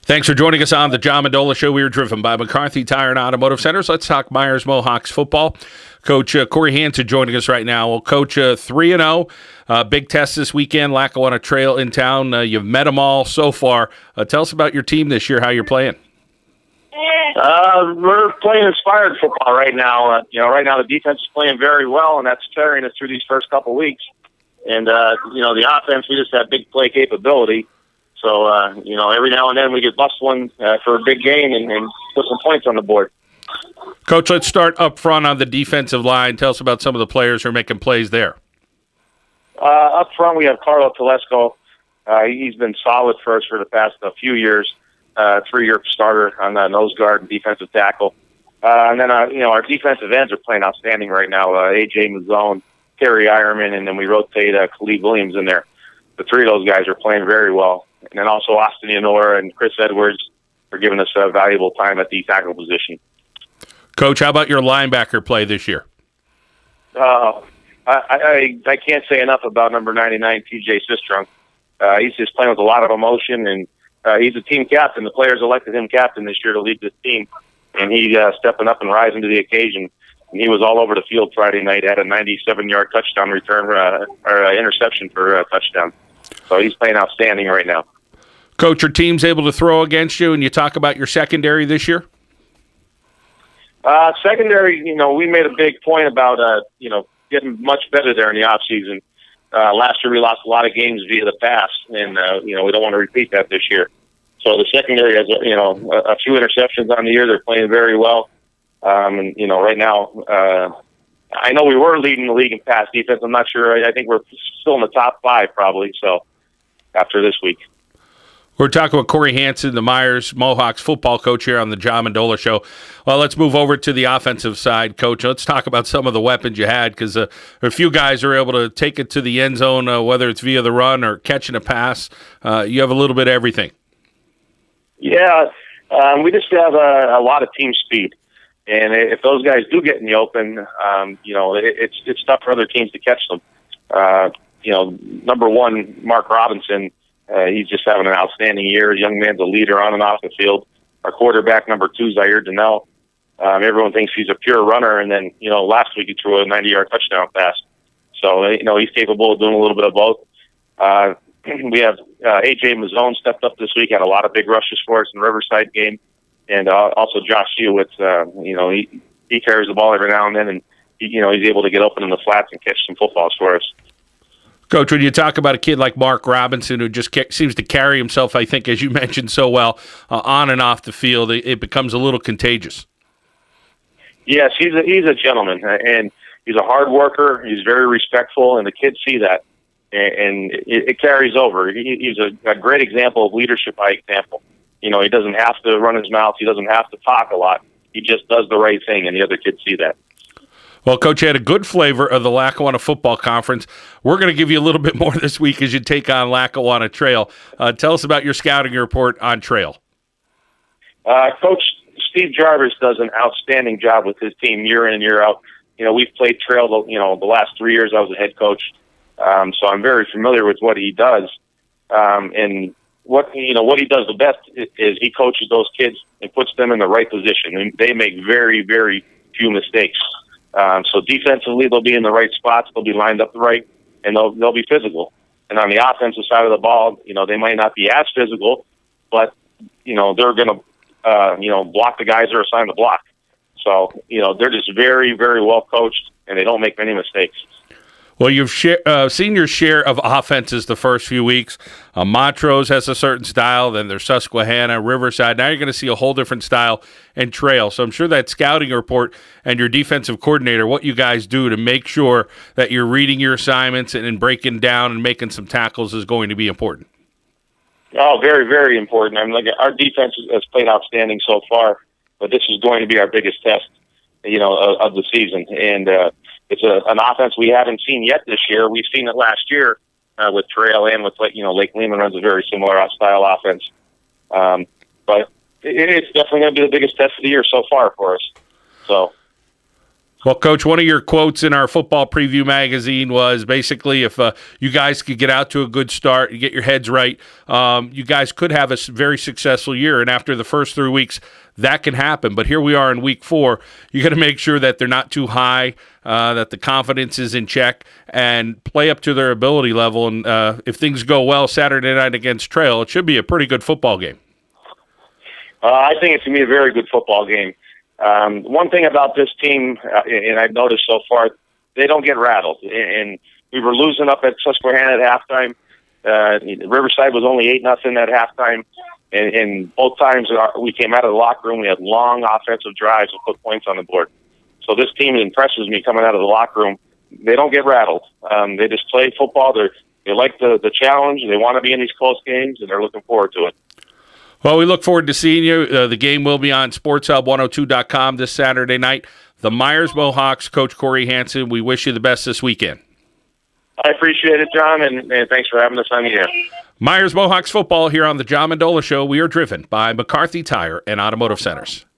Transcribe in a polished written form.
Thanks for joining us on the John Mendola Show. We are driven by McCarthy Tire and Automotive Centers. Let's talk Meyers Mohawks football. Coach Corry Hanson joining us right now. Well, Coach, 3-0, big test this weekend, Lackawanna Trail in town. You've met them all so far. Tell us about your team this year, how you're playing. We're playing inspired football right now. Right now the defense is playing very well, and that's carrying us through these first couple weeks. And, the offense, we just have big play capability. So, every now and then we get bust one for a big game and put some points on the board. Coach, let's start up front on the defensive line. Tell us about some of the players who are making plays there. Up front, we have Carlo Telesco. He's been solid for us for the past few years. 3-year starter on nose guard and defensive tackle. And then, our defensive ends are playing outstanding right now. A.J. Mazzone, Terry Ironman, and then we rotate Khalid Williams in there. The three of those guys are playing very well. And then also Austin Yanora and Chris Edwards are giving us valuable time at the tackle position. Coach, how about your linebacker play this year? I can't say enough about number 99, TJ Cistrunk. He's just playing with a lot of emotion, and he's a team captain. The players elected him captain this year to lead this team, and he's stepping up and rising to the occasion. And he was all over the field Friday night, had a 97-yard touchdown return or interception for a touchdown. So he's playing outstanding right now. Coach, your team's able to throw against you, and you talk about your secondary this year? Secondary, we made a big point about, getting much better there in the offseason. Last year we lost a lot of games via the pass, and, we don't want to repeat that this year. So the secondary has, a few interceptions on the year. They're playing very well. Right now, I know we were leading the league in pass defense. I'm not sure. I think we're still in the top 5 probably, so after this week. We're talking with Corry Hanson, the Meyers Mohawks football coach here on the John Mendola Show. Well, let's move over to the offensive side, Coach. Let's talk about some of the weapons you had, because a few guys are able to take it to the end zone, whether it's via the run or catching a pass. You have a little bit of everything. Yeah, we just have a lot of team speed. And if those guys do get in the open, it's tough for other teams to catch them. Number one, Mark Robinson, he's just having an outstanding year. The young man's a leader on and off the field. Our quarterback, number 2, Zahir Dunell. Everyone thinks he's a pure runner, and then, last week he threw a 90-yard touchdown pass. So, he's capable of doing a little bit of both. We have A.J. Mazzone stepped up this week, had a lot of big rushes for us in the Riverside game. And also Josh Schiowitz, he carries the ball every now and then, and he's able to get open in the flats and catch some footballs for us. Coach, when you talk about a kid like Mark Robinson, who just seems to carry himself, I think, as you mentioned so well, on and off the field, it becomes a little contagious. Yes, he's a gentleman, and he's a hard worker. He's very respectful, and the kids see that, and it carries over. He's a great example of leadership by example. He doesn't have to run his mouth. He doesn't have to talk a lot. He just does the right thing, and the other kids see that. Well, Coach, you had a good flavor of the Lackawanna Football Conference. We're going to give you a little bit more this week as you take on Lackawanna Trail. Tell us about your scouting report on Trail. Coach Steve Jarvis does an outstanding job with his team year in and year out. We've played Trail, the last 3 years I was a head coach, so I'm very familiar with what he does. And what he does the best is he coaches those kids and puts them in the right position, and they make very, very few mistakes. So defensively, they'll be in the right spots, they'll be lined up right, and they'll be physical. And on the offensive side of the ball, they might not be as physical, but they're going to block the guys that are assigned to block. So they're just very, very well coached, and they don't make many mistakes. Well, you've seen your share of offenses the first few weeks. Montrose has a certain style, then there's Susquehanna, Riverside. Now you're going to see a whole different style and Trail. So I'm sure that scouting report and your defensive coordinator, what you guys do to make sure that you're reading your assignments and breaking down and making some tackles is going to be important. Oh, very, very important. Our defense has played outstanding so far, but this is going to be our biggest test, of the season. And it's an offense we haven't seen yet this year. We've seen it last year with Trail and with Lake Lehman runs a very similar style offense. But it's definitely going to be the biggest test of the year so far for us. So Well, Coach, one of your quotes in our football preview magazine was basically if you guys could get out to a good start, you get your heads right, you guys could have a very successful year. And after the first 3 weeks, that can happen. But here we are in week 4. You got to make sure that they're not too high, that the confidence is in check, and play up to their ability level. And if things go well Saturday night against Trail, it should be a pretty good football game. I think it's going to be a very good football game. One thing about this team, and I've noticed so far, they don't get rattled. And we were losing up at Susquehanna at halftime. Riverside was only 8-0 at halftime. And both times we came out of the locker room, we had long offensive drives and put points on the board. So this team impresses me coming out of the locker room. They don't get rattled. They just play football. They like the challenge. They want to be in these close games, and they're looking forward to it. Well, we look forward to seeing you. The game will be on SportsHub102.com this Saturday night. The Meyers Mohawks, Coach Corry Hanson, we wish you the best this weekend. I appreciate it, John, and thanks for having us on the air. Meyers Mohawks football here on the John Mendola Show. We are driven by McCarthy Tire and Automotive Centers.